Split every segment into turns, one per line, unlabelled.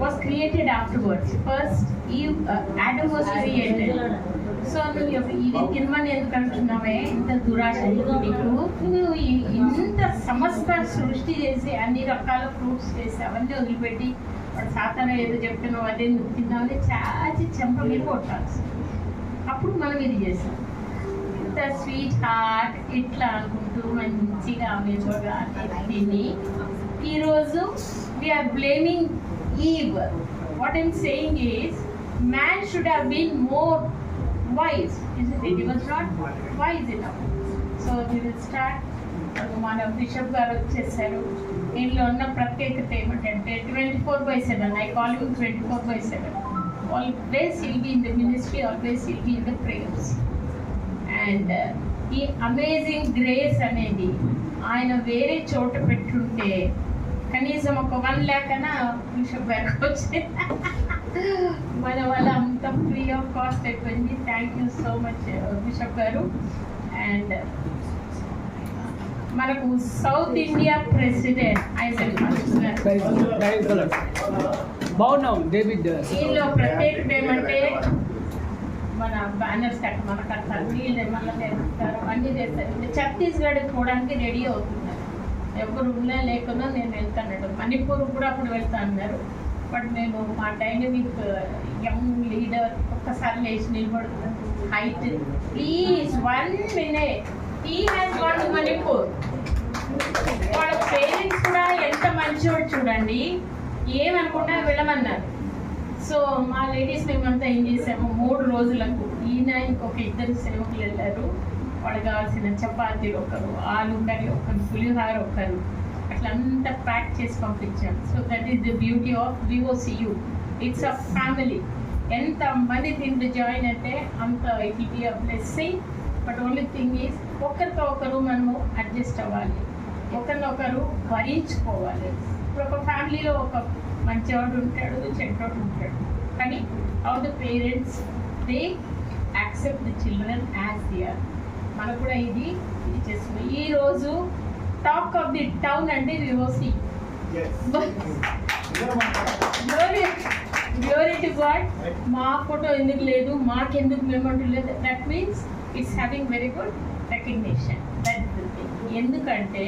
was created afterwards. First, Adam was created. So నువ్వు ఇది తినమని ఎందుకు అంటున్నావే, ఇంత దురాశ నీకు, నువ్వు ఇంత సమస్త సృష్టి చేసి అన్ని రకాల ఫ్రూట్స్ చేసి అవన్నీ వదిలిపెట్టి వాడు సాతాను ఏదో చెప్తున్నావు అదే నువ్వు తిన్నావని చాచి చెంప మీద కొట్టాల్సి. అప్పుడు మనం ఇది చేసాం. ఇంత స్వీట్ హార్ట్ ఇట్లా అనుకుంటూ మంచిగా మెరుగా తిని ఈరోజు we are blaming Eve. What I'm saying is man should have been more wise, isn't it? He was not wise enough. So we will start. మన బిషప్ గారు వచ్చేసారు. దీనిలో ఉన్న ప్రత్యేకత ఏమిటంటే 24/7. I call him 24/7. Always he'll be in the ministry, always he'll be in the prayers. And ఈ amazing grace అనేది ఆయన వేరే చోట పెట్టుంటే కనీసం ఒక 1 lakh అన్నా బిషప్ గారికి వచ్చే మన వల్ల అంత ఫ్రీ ఆఫ్ కాస్ట్ అయిపోయింది. Thank you so much bishop గారు. అండ్ మనకు సౌత్ ఇండియా ప్రెసిడెంట్ దీనిలో ప్రత్యేకత ఏమంటే మన బ్యానర్స్ కట్ట మన కట్టాలి, వీళ్ళు మళ్ళీ నేర్పుతారు, అన్నీ చేస్తారు. ఛత్తీస్గఢ్ పోవడానికి రెడీ అవుతున్నారు. ఎవరు ఉన్నా లేకున్నా నేను వెళ్తాను. మణిపూర్ కూడా అప్పుడు వెళ్తా అన్నారు. బట్ మేము మా డైనమిక్ యంగ్ లీడర్ ఒక్కసారి లేచి నిలబడుతున్నాం. Wait please 1 minute. He has got to Manipur. వాళ్ళ పేరెంట్స్ కూడా ఎంత మంచివాడు చూడండి, ఏమనుకున్నా వెళ్ళమన్నారు. సో మా లేడీస్ మేమంతా ఏం చేసాము, 3 రోజులకు ఈయన ఇంకొక 2 సేవకులు వెళ్ళారు. వాళ్ళకి కావాల్సిన చపాతీలు ఒకరు, ఆలు కర్రీ ఒకరు, పులిహోర ఒకరు, అట్లంతా ప్యాక్ చేసి పంపించాం. So that is the beauty of VOCU. It's a family. ఎంత మంది దీంట్లో జాయిన్ అయితే అంత it will be a blessing. But only thing is ఒకరితో ఒకరు మనము అడ్జస్ట్ అవ్వాలి, ఒకరినొకరు భరించుకోవాలి. ఇప్పుడు ఒక ఫ్యామిలీలో ఒక మంచివాడు ఉంటాడు, చెడ్డవాడు ఉంటాడు, కానీ all the parents they accept the children as they are. మనకు కూడా ఇది చేస్తున్నాం. ఈరోజు టాక్ ఆఫ్ ది టౌన్ అంటే VOC. Glory to God. మా ఫోటో ఎందుకు లేదు, మాకెందుకు మెమెంట్ లేదు, that means it's having very good recognition. That the thing. ఎందుకంటే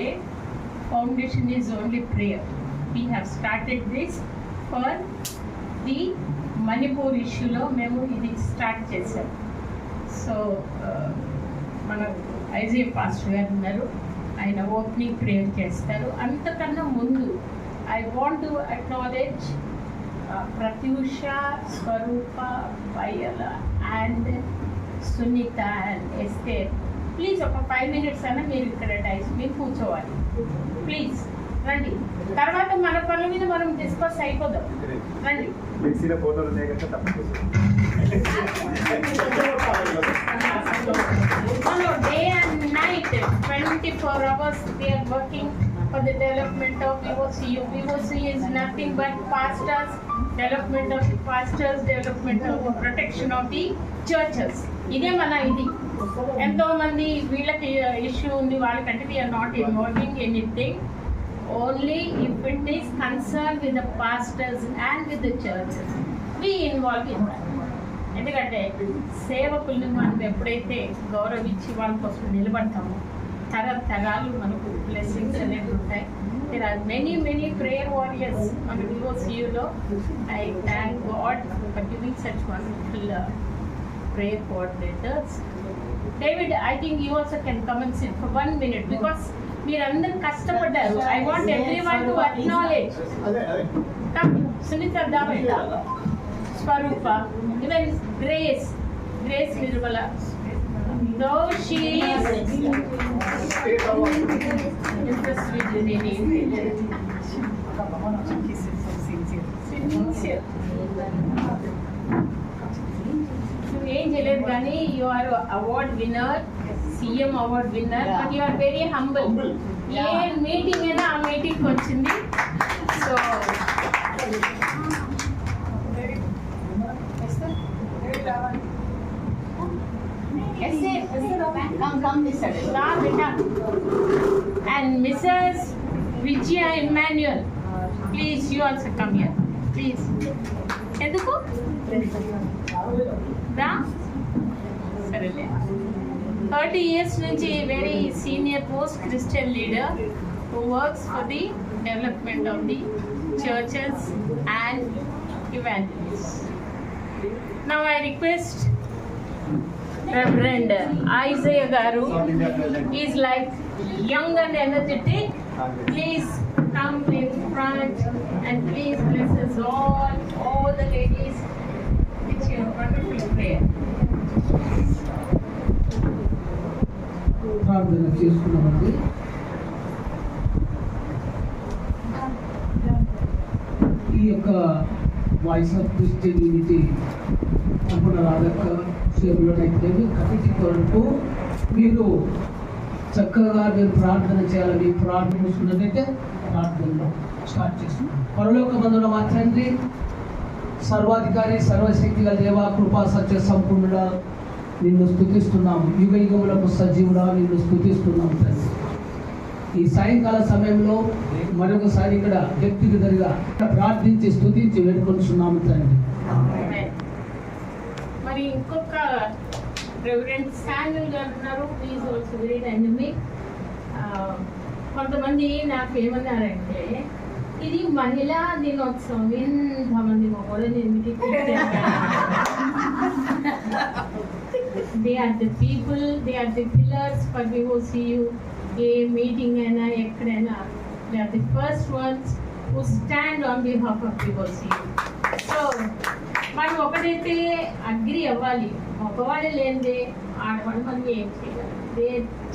foundation is only prayer. We have started this for the Manipur ఇష్యూలో మేము ఇది స్టార్ట్ చేసాం. సో మన ఐజీ పాస్టర్ గారు ఉన్నారు, ఆయన ఓపెనింగ్ ప్రేయర్ చేస్తారు. అంతకన్నా ముందు I want to acknowledge Pratyusha, Swarupa, Bayala and Sunitha and Esther. Please ఒక 5 minutes అయినా మీరు ఇక్కడ మీరు కూర్చోవాలి. ప్లీజ్ రండి. తర్వాత మన పనుల మీద మనం డిస్కస్ అయిపోదాం. రండి. Day and night, 24 hours they are working for the development of VOCU. VOCU is nothing but pastors, development of the pastors, development of the protection of the churches. ఇదే మన ఇది. ఎంతో మంది వీళ్ళకి ఇష్యూ ఉంది, వాళ్ళకంటే we are not involving anything. Only if it is concern with the pastors and with the churches we involve in that. ఎందుకంటే సేవకుల్ని మనం ఎప్పుడైతే గౌరవించి వాళ్ళ కోసం నిలబడతామో తరాలు మనకు బ్లెస్సింగ్స్ అనేవి ఉంటాయి. There are many prayer warriors మన VOCUలో. I thank God for giving such wonderful prayer coordinators. David, I think you also can come and sit for 1 minute because మీరందరూ కష్టపడ్డారు. I want everyone to acknowledge. Come Sunitha, Dabetta, Swarupa, even Grace Nirmala, though she is impressed with the name. Sincere. ఏం చేయలేదు కానీ you are award winner, CM award winner, but you are very humble. A meeting అయినా ఆ మీటింగ్కి వచ్చింది. So and Mrs. Vijaya Emmanuel, please you also come here, please. ఎందుకు రా సరేలే 30 years నుంచి very senior post Christian leader who works for the development of the churches and evangelists. Now I request Reverend Isaiah Garu. He is like young and energetic. Please come in front and please bless us all the ladies with your wonderful prayer.
ప్రార్థన చేసుకున్నామండి. ఈ యొక్క voice of Christian unity తరపున రాధక్క సేవలోనైతే committee కొరకు మీరు చక్కగా మీరు ప్రార్థన చేయాలని ప్రార్థన చేసుకున్నట్టయితే ప్రార్థనలో స్టార్ట్ చేస్తున్నాం. పరలోకమందున మా తండ్రి, సర్వాధికారి, సర్వశక్తి గల దేవా, కృపా సత్య సంపూర్ణుడా, నిన్ను స్తుతిస్తున్నాం. యుగ యుగములకు సజీవుడా, నిన్ను స్తుతిస్తున్నాం తండ్రి. ఈ సాయంకాల సమయంలో మరొకసారి ఇక్కడ వ్యక్తిగతంగా ప్రార్థించి స్తుతించి వేడుకొంటున్నాము తండ్రి.
మరి ఇంకొక రెవరెండ్ శామ్యూల్ గారు ఉన్నారు. Please also read and me. కొంతమంది నాకు ఏమన్నారంటే ఇది మహిళా దినోత్సవం, ఇంతమంది మగవాళ్ళని ఎందుకు they are the people, they are the pillars for VOCU. ఏ మీటింగ్ అయినా ఎక్కడైనా they are the first ones who stand on behalf of VOCU. So మనం ఒకటైతే అగ్రి అవ్వాలి, మగవాళ్ళు లేనిదే ఆడవాళ్ళు మనం ఏం చేయాలి. They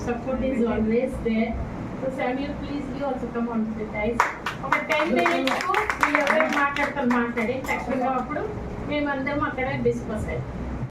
support is always there. So Samuel please you also come on the dais. ఒక 10 minutes మీరు ఎవరైనా మాట్లాడి చక్కగా అప్పుడు మేమందరం అక్కడ డిస్కస్ అయ్యాం.